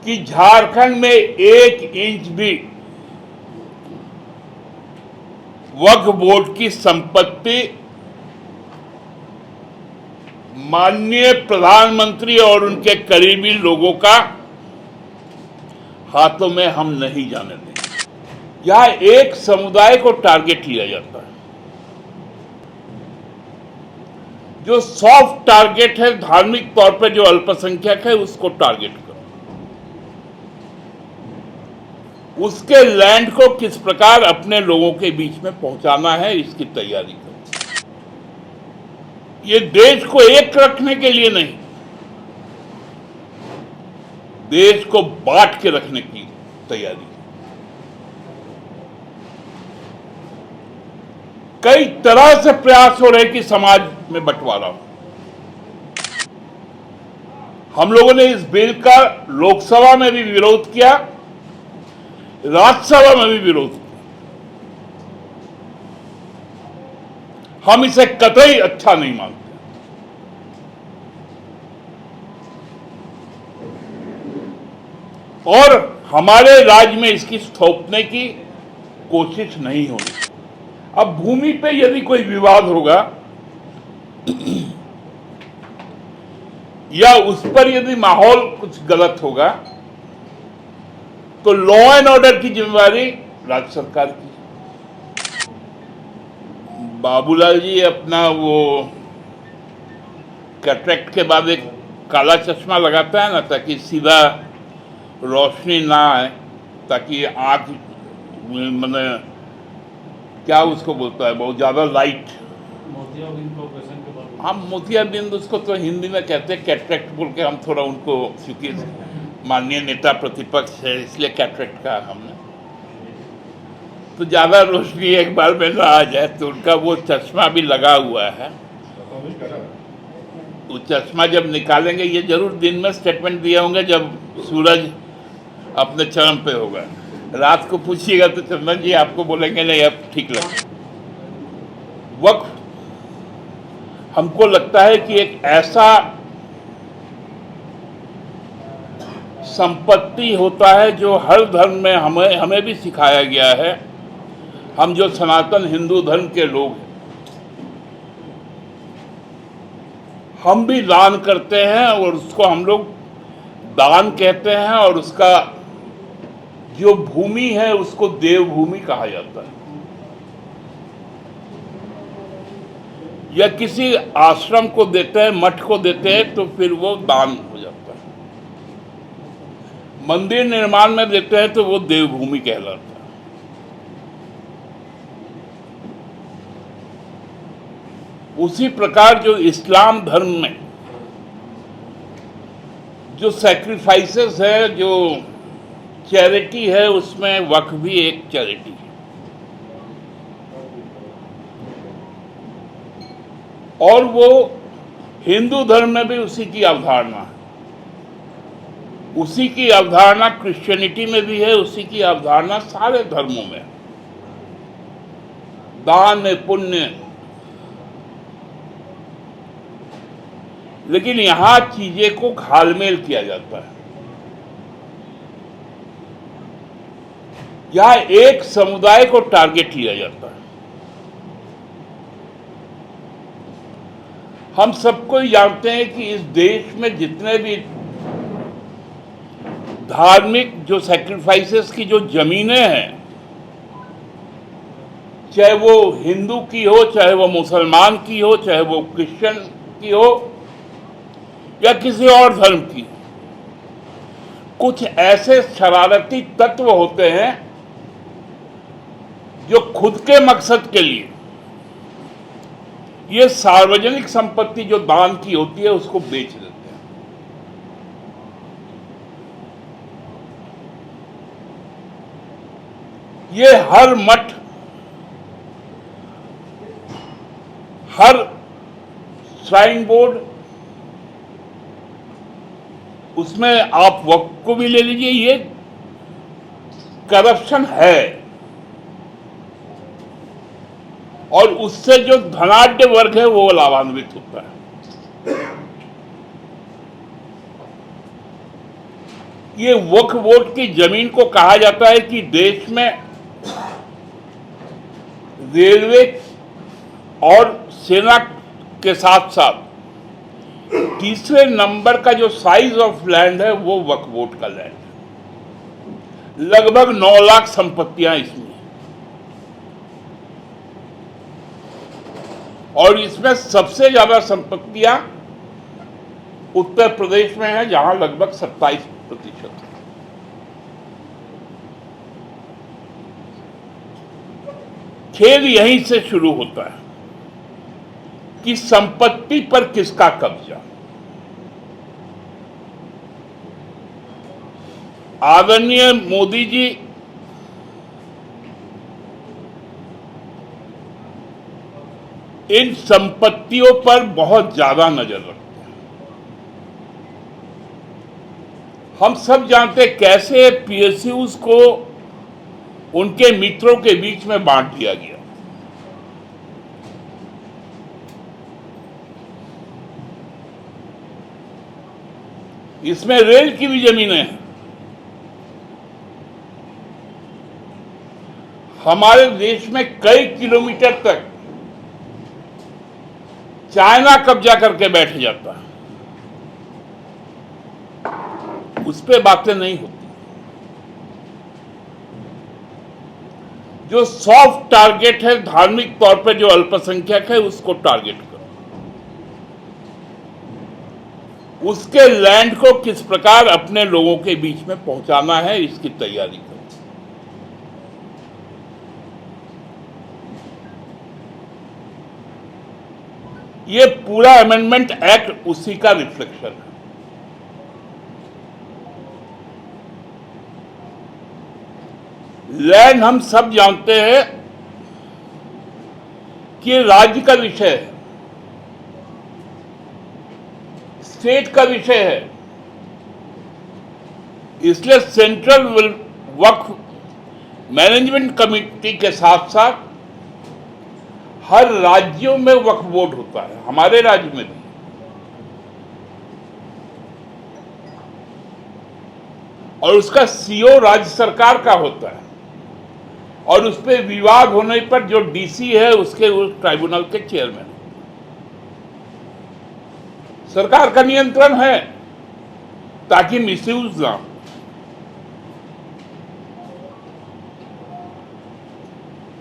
कि झारखंड में 1 इंच भी वक्फ बोर्ड की संपत्ति माननीय प्रधानमंत्री और उनके करीबी लोगों का हाथों में हम नहीं जाने देंगे। यहां एक समुदाय को टारगेट लिया जाता है। जो सॉफ्ट टारगेट है, धार्मिक तौर पर जो अल्पसंख्यक है उसको टारगेट करो। उसके लैंड को किस प्रकार अपने लोगों के बीच में पहुंचाना है, इसकी तैयारी करो। ये देश को एक रखने के लिए नहीं, देश को बांट के रखने की तैयारी। कई तरह से प्रयास हो रहे कि समाज में बंटवारा हो। हम लोगों ने इस बिल का लोकसभा में भी विरोध किया, राज्यसभा में भी विरोध किया। हम इसे कतई अच्छा नहीं मानते। और हमारे राज्य में इसकी थोपने की कोशिश नहीं होनी। अब भूमि पे यदि कोई विवाद होगा या उस पर यदि माहौल कुछ गलत होगा तो लॉ एंड ऑर्डर की जिम्मेवारी राज्य सरकार की। बाबूलाल जी अपना वो कैटरेक्ट के बाद एक काला चश्मा लगाता है ना, ताकि सीधा रोशनी ना आए, ताकि आँख मैंने क्या उसको बोलता है, बहुत ज़्यादा लाइट, मोतियाबिंद ऑपरेशन के बाद। हम मोतियाबिंद उसको तो हिंदी में कहते हैं कैटरेक्ट बोल के, हम थोड़ा उनको, क्योंकि माननीय नेता प्रतिपक्ष है इसलिए कैटरेक्ट कहा हमने। तो ज़्यादा रोशनी एक बार में ना आ जाए तो उनका वो चश्मा भी लगा हुआ है। वो चश्मा जब निकालेंगे, ये जरूर दिन में स्टेटमेंट दिए होंगे जब सूरज अपने चरम पे होगा। रात को पूछिएगा तो चंदन जी आपको बोलेंगे नहीं अब ठीक लगे। वक्फ हमको लगता है कि एक ऐसा संपत्ति होता है जो हर धर्म में हमें भी सिखाया गया है। हम जो सनातन हिंदू धर्म के लोग हैं, हम भी दान करते हैं और उसको हम लोग दान कहते हैं, और उसका जो भूमि है उसको देवभूमि कहा जाता है। या किसी आश्रम को देते हैं, मठ को देते हैं तो फिर वो दान हो जाता है। मंदिर निर्माण में देते हैं तो वो देवभूमि कहलाता है। उसी प्रकार जो इस्लाम धर्म में जो सैक्रिफाइसेस है, जो चैरिटी है, उसमें वक्फ भी एक चैरिटी है। और वो हिंदू धर्म में भी उसी की अवधारणा है। उसी की अवधारणा क्रिश्चियनिटी में भी है, उसी की अवधारणा सारे धर्मों में। दान में पुण्य। लेकिन यहां चीजें को घालमेल किया जाता है। यहां एक समुदाय को टारगेट लिया जाता है। हम सबको जानते हैं कि इस देश में जितने भी धार्मिक जो सैक्रिफाइसेस की जो जमीनें हैं, चाहे वो हिंदू की हो, चाहे वो मुसलमान की हो, चाहे वो क्रिश्चियन की हो या किसी और धर्म की, कुछ ऐसे शरारती तत्व होते हैं जो खुद के मकसद के लिए ये सार्वजनिक संपत्ति जो दान की होती है उसको बेच देते हैं। ये हर मठ, हर श्राइन बोर्ड, उसमें आप वक्फ को भी ले लीजिए, ये करप्शन है। और उससे जो धनाढ्य वर्ग है वो लाभान्वित होता है। ये वक्फ बोर्ड की जमीन को कहा जाता है कि देश में रेलवे और सेना के साथ साथ तीसरे नंबर का जो साइज ऑफ लैंड है वो वक्फ बोर्ड का लैंड है। लगभग 9 लाख संपत्तियां इसमें, और इसमें सबसे ज्यादा संपत्तियां उत्तर प्रदेश में है, जहां लगभग 27%। खेल यहीं से शुरू होता है कि संपत्ति पर किसका कब्जा। आदरणीय मोदी जी इन संपत्तियों पर बहुत ज्यादा नजर रखते हैं। हम सब जानते हैं कैसे पीएसयूज को उनके मित्रों के बीच में बांट दिया गया। इसमें रेल की भी जमीनें हैं। हमारे देश में कई किलोमीटर तक चाइना कब्जा करके बैठ जाता है, उस पर बातें नहीं होती। जो सॉफ्ट टारगेट है, धार्मिक तौर पर जो अल्पसंख्यक है उसको टारगेट करो, उसके लैंड को किस प्रकार अपने लोगों के बीच में पहुंचाना है इसकी तैयारी करो। ये पूरा अमेंडमेंट एक्ट उसी का रिफ्लेक्शन है। लैंड हम सब जानते हैं कि राज्य का विषय है, स्टेट का विषय है, इसलिए सेंट्रल वक्फ मैनेजमेंट कमेटी के साथ साथ हर राज्यों में वक्फ बोर्ड होता है, हमारे राज्य में भी। और उसका सीओ राज्य सरकार का होता है, और उस पर विवाद होने पर जो डीसी है उसके उस ट्राइब्यूनल के चेयरमैन। सरकार का नियंत्रण है ताकि मिसयूज ना हो।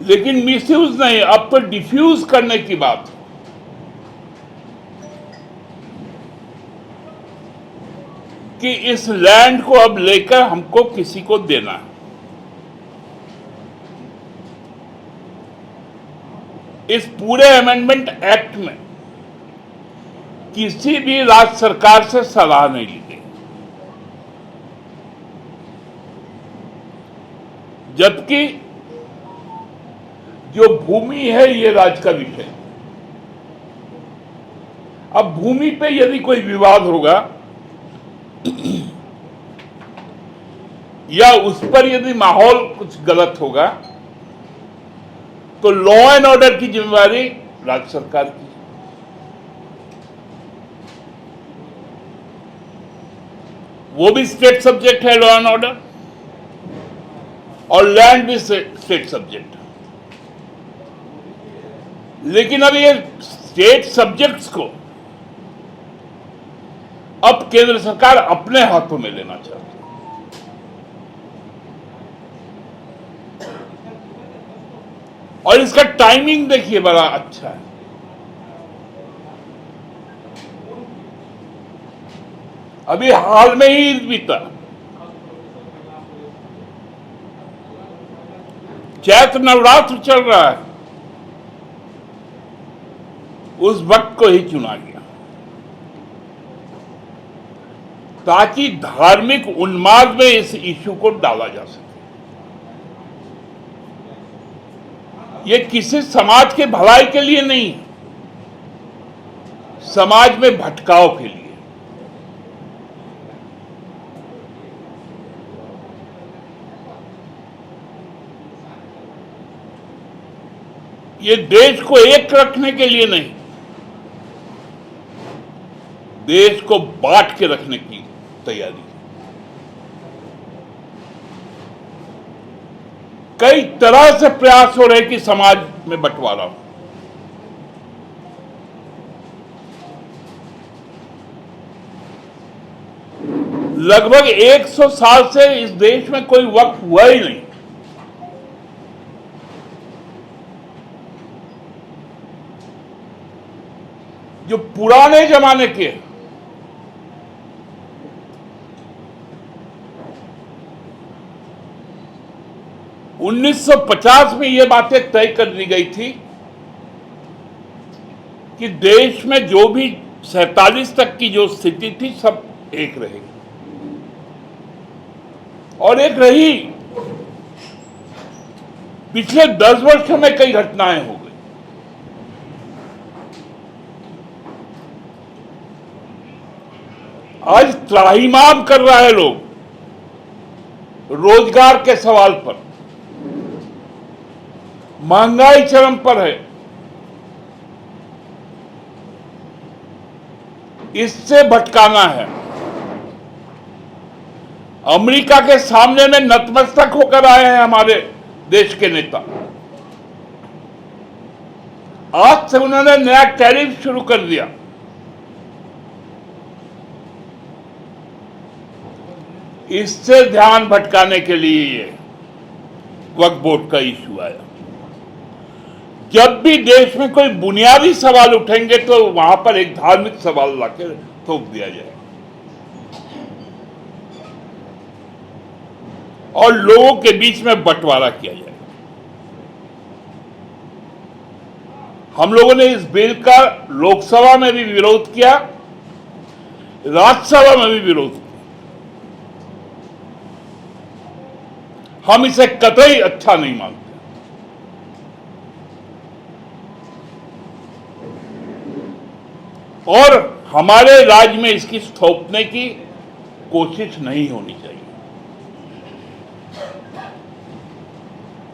लेकिन मिसयूज नहीं, अब तो डिफ्यूज करने की बात है। कि इस लैंड को अब लेकर हमको किसी को देना है। इस पूरे अमेंडमेंट एक्ट में किसी भी राज्य सरकार से सलाह नहीं ली गई, जबकि जो भूमि है ये राज्य का विषय है। अब भूमि पे यदि कोई विवाद होगा या उस पर यदि माहौल कुछ गलत होगा तो लॉ एंड ऑर्डर की जिम्मेवारी राज्य सरकार की। वो भी स्टेट सब्जेक्ट है लॉ एंड ऑर्डर, और लैंड भी स्टेट सब्जेक्ट है। लेकिन अब ये स्टेट सब्जेक्ट्स को अब केंद्र सरकार अपने हाथों में लेना चाहती है। और इसका टाइमिंग देखिए बड़ा अच्छा है। अभी हाल में ही ईद बीता, चैत्र नवरात्र चल रहा है, उस वक्त को ही चुना गया ताकि धार्मिक उन्माद में इस इश्यू को डाला जा सके। ये किसी समाज के भलाई के लिए नहीं, समाज में भटकाव के लिए। ये देश को एक रखने के लिए नहीं, देश को बांट के रखने की तैयारी। कई तरह से प्रयास हो रहे कि समाज में बंटवारा हो। लगभग 100 साल से इस देश में कोई वक्फ हुआ ही नहीं। जो पुराने जमाने के 1950 में ये बातें तय कर दी गई थी कि देश में जो भी 47 तक की जो स्थिति थी सब एक रहेगी, और एक रही। पिछले 10 वर्षों में कई घटनाएं हो गई। आज त्राहिमाम कर रहा है लोग रोजगार के सवाल पर। महंगाई चरम पर है। इससे भटकाना है। अमेरिका के सामने में नतमस्तक होकर आए हैं हमारे देश के नेता। आज से उन्होंने नया टैरिफ शुरू कर दिया। इससे ध्यान भटकाने के लिए ये वक्फ बोर्ड का इशू आया। जब भी देश में कोई बुनियादी सवाल उठेंगे तो वहां पर एक धार्मिक सवाल लाकर ठोक दिया जाए और लोगों के बीच में बंटवारा किया जाए। हम लोगों ने इस बिल का लोकसभा में भी विरोध किया, राज्यसभा में भी विरोध किया। हम इसे कतई अच्छा नहीं मानते। और हमारे राज्य में इसकी थोपने की कोशिश नहीं होनी चाहिए।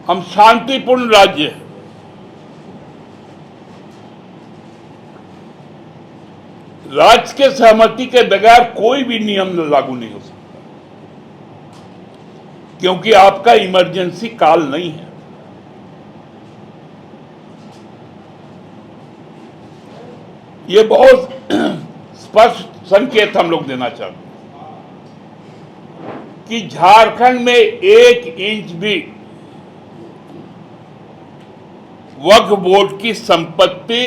हम शांतिपूर्ण राज्य हैं। राज्य के सहमति के बगैर कोई भी नियम लागू नहीं हो सकता, क्योंकि आपका इमरजेंसी काल नहीं है। ये बहुत स्पष्ट संकेत हम लोग देना चाहते हैं कि झारखंड में 1 इंच भी वक्फ बोर्ड की संपत्ति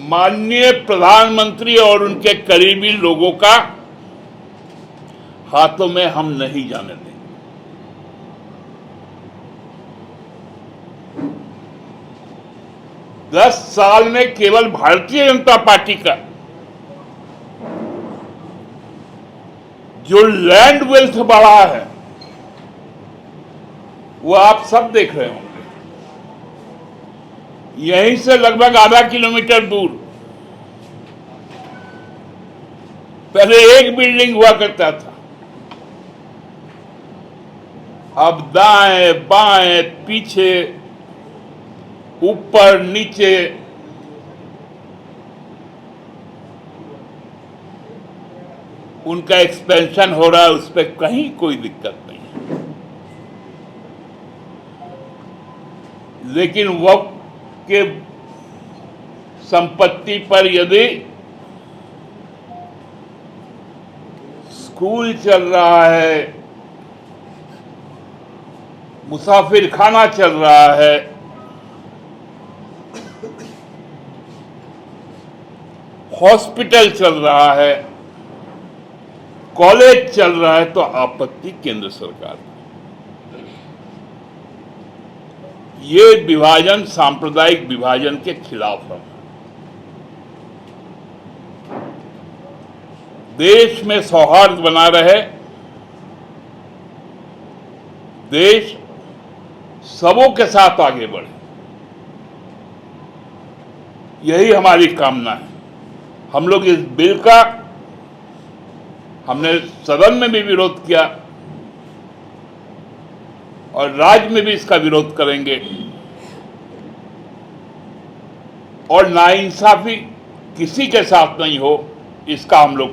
माननीय प्रधानमंत्री और उनके करीबी लोगों का हाथों में हम नहीं जाने देंगे। दस साल में केवल भारतीय जनता पार्टी का जो लैंड वेल्थ बढ़ा है वो आप सब देख रहे होंगे। यहीं से लगभग आधा किलोमीटर दूर पहले एक बिल्डिंग हुआ करता था, अब दाएं बाएं पीछे ऊपर नीचे उनका एक्सपेंशन हो रहा है। उस पर कहीं कोई दिक्कत नहीं है। लेकिन वक्फ के संपत्ति पर यदि स्कूल चल रहा है, मुसाफिर खाना चल रहा है, हॉस्पिटल चल रहा है, कॉलेज चल रहा है, तो आपत्ति केंद्र सरकार की। ये विभाजन सांप्रदायिक विभाजन के खिलाफ है। देश में सौहार्द बना रहे, देश सबों के साथ आगे बढ़े, यही हमारी कामना है। हम लोग इस बिल का हमने सदन में भी विरोध किया और राज्य में भी इसका विरोध करेंगे और नाइंसाफी किसी के साथ नहीं हो, इसका हम लोग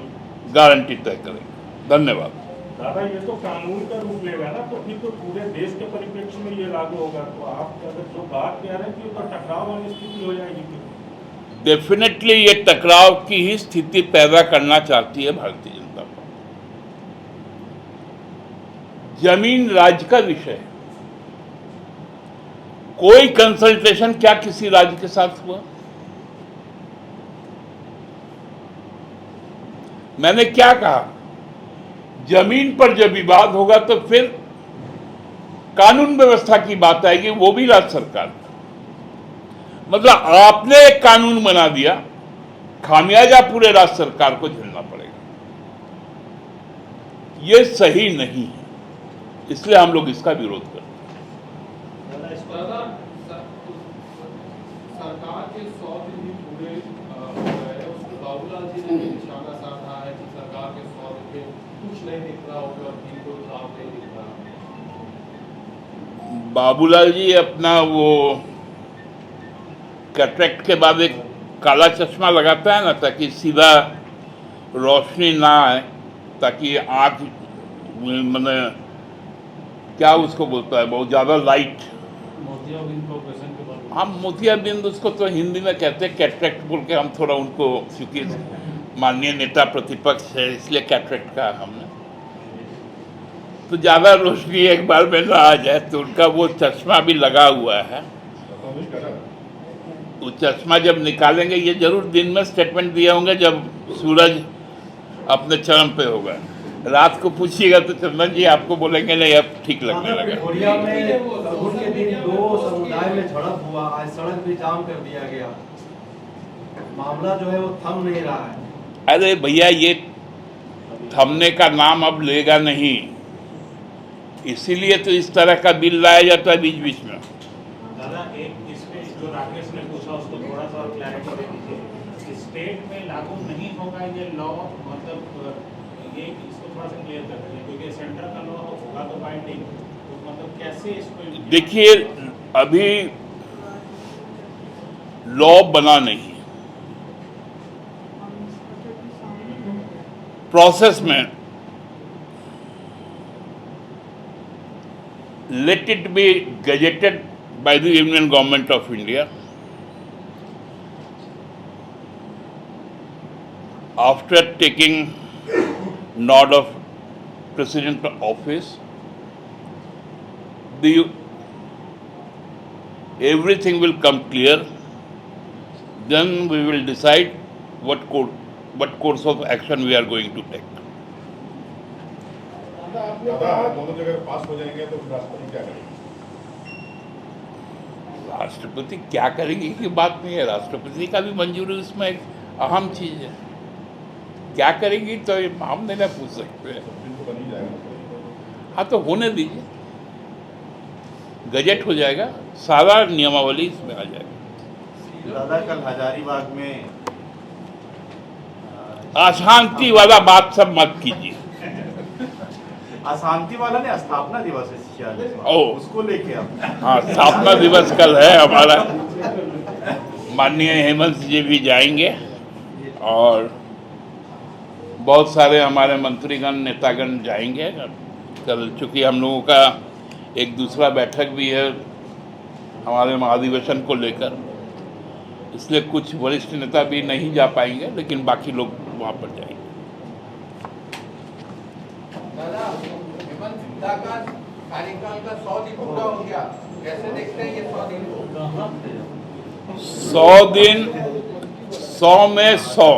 गारंटी तय करेंगे। धन्यवाद। दादा ये तो कानून का रूप लेगा ना, तो फिर तो पूरे देश के परिप्रेक्ष्य में ये लागू होगा। तो आप अगर जो बात कह रहे हैं कि तो टकराव वाली स्थिति हो जाएगी फिर। डेफिनेटली ये टकराव की ही स्थिति पैदा करना चाहती है भारतीय जनता पार्टी। जमीन राज्य का विषय है। कोई कंसल्टेशन क्या किसी राज्य के साथ हुआ? मैंने क्या कहा? जमीन पर जब विवाद होगा तो फिर कानून व्यवस्था की बात आएगी, वो भी राज्य सरकार का। मतलब आपने एक कानून बना दिया, खामियाजा पूरे राज्य सरकार को झेलना पड़ेगा। ये सही नहीं है, इसलिए हम लोग इसका विरोध करते हैं। सरकार के 100 दिन भी पूरे हो गए, उसमें बाबूलाल जी ने भी निशाना साधा है कि सरकार के 100 दिन में कुछ नहीं दिख रहा होगा, भी कोई काम नहीं दिख रहा। बाबूलाल जी अपना वो कैटरेक्ट के बाद एक काला चश्मा लगाता है ना, ताकि सीधा रोशनी ना आए, ताकि आँख मैंने क्या उसको बोलता है, बहुत ज़्यादा लाइट। मोतियाबिंद ऑपरेशन के बाद हम मोतियाबिंद उसको तो हिंदी में कहते हैं कैटरेक्ट बोल के, हम थोड़ा उनको, क्योंकि माननीय नेता प्रतिपक्ष है इसलिए कैटरेक्ट कहा हमने। तो ज़्यादा रोशनी एक बार में ना आ जाए, तो उनका वो चश्मा भी लगा हुआ है। वो चश्मा जब निकालेंगे, ये जरूर दिन में स्टेटमेंट दिए होंगे जब सूरज अपने चरम पे होगा। रात को पूछिएगा तो चंदन जी आपको बोलेंगे नहीं अब ठीक लगने लगा। कोरिया में फगुन के दिन 2 समुदाय में झड़प हुआ, आज सड़क भी जाम कर दिया गया। मामला जो है वो थम नहीं रहा है। अरे भैया, ये थमने का नाम अब लेगा नहीं, इसीलिए तो इस तरह का बिल लाया जाता है बीच बीच में। दादा एक इसमें जो राकेश ने पूछा उसको थोड़ा सा और क्लैरिटी दे दीजिए। स्टेट में लागू नहीं होगा ये लॉ, मतलब ये इसको थोड़ा सा क्लियर कर दीजिए, क्योंकि सेंटर का लॉ होगा तो बाइंडिंग, तो मतलब कैसे इसको। देखिए अभी लॉ बना नहीं, प्रोसेस में। Let it be gazetted by the Union Government of India. After taking nod of President office, everything will come clear. Then we will decide what course of action we are going to take. दादा दोनों जगह पास हो जाएंगे तो राष्ट्रपति क्या करेंगे? राष्ट्रपति क्या करेंगे की बात नहीं है, राष्ट्रपति का भी मंजूरी उसमें एक अहम चीज है। क्या करेंगी तो हम नहीं ना पूछ सकते हैं। तो बन ही जाएगा। हाँ तो होने दीजिए, गजट हो जाएगा, सारा नियमावली इसमें आ जाएगा। दादा कल हजारीबाग में अशांति वाला बात सब मत कीजिए। अशांति वाला ने स्थापना दिवस है 46वां, ओ। उसको लेके आप। हाँ, स्थापना दिवस कल है हमारा। माननीय हेमंत जी भी जाएंगे और बहुत सारे हमारे मंत्रीगण नेतागण जाएंगे कल, चूँकि हम लोगों का एक दूसरा बैठक भी है हमारे महाधिवेशन को लेकर, इसलिए कुछ वरिष्ठ नेता भी नहीं जा पाएंगे, लेकिन बाकी लोग वहाँ पर जाएंगे। दादा हेमंत सिन्हा का कार्यकाल का 100 दिन पूरा हो गया, कैसे देखते हैं ये 100 दिन को? 100 दिन, 100 में 100।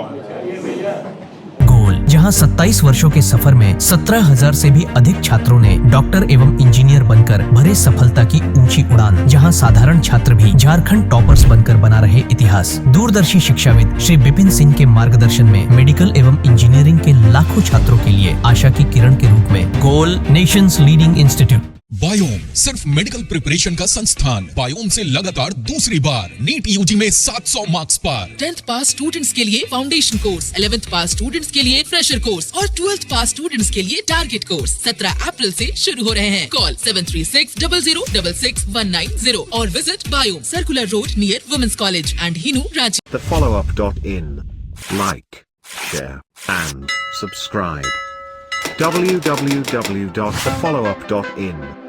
गोल, जहां 27 वर्षों के सफर में 17,000 से भी अधिक छात्रों ने डॉक्टर एवं इंजीनियर बनकर भरे सफलता की ऊंची उड़ान, जहां साधारण छात्र भी झारखंड टॉपर्स बनकर बना रहे इतिहास। दूरदर्शी शिक्षाविद श्री विपिन सिंह के मार्गदर्शन में मेडिकल एवं इंजीनियरिंग के लाखों छात्रों के लिए आशा की किरण के रूप में गोल, नेशंस लीडिंग इंस्टीट्यूट। बायोम सिर्फ मेडिकल प्रिपरेशन का संस्थान। बायोम से लगातार दूसरी बार नीट यूजी में 700 मार्क्स पर। 10th पास स्टूडेंट्स के लिए फाउंडेशन कोर्स, 11th पास स्टूडेंट्स के लिए फ्रेशर कोर्स और 12th पास स्टूडेंट्स के लिए टारगेट कोर्स 17 अप्रैल से शुरू हो रहे हैं। कॉल 7360066190 और visit Biome, circular road near women's college and Hinoo, Ranchi. The followup.in. Like, share, and subscribe. www.thefollowup.in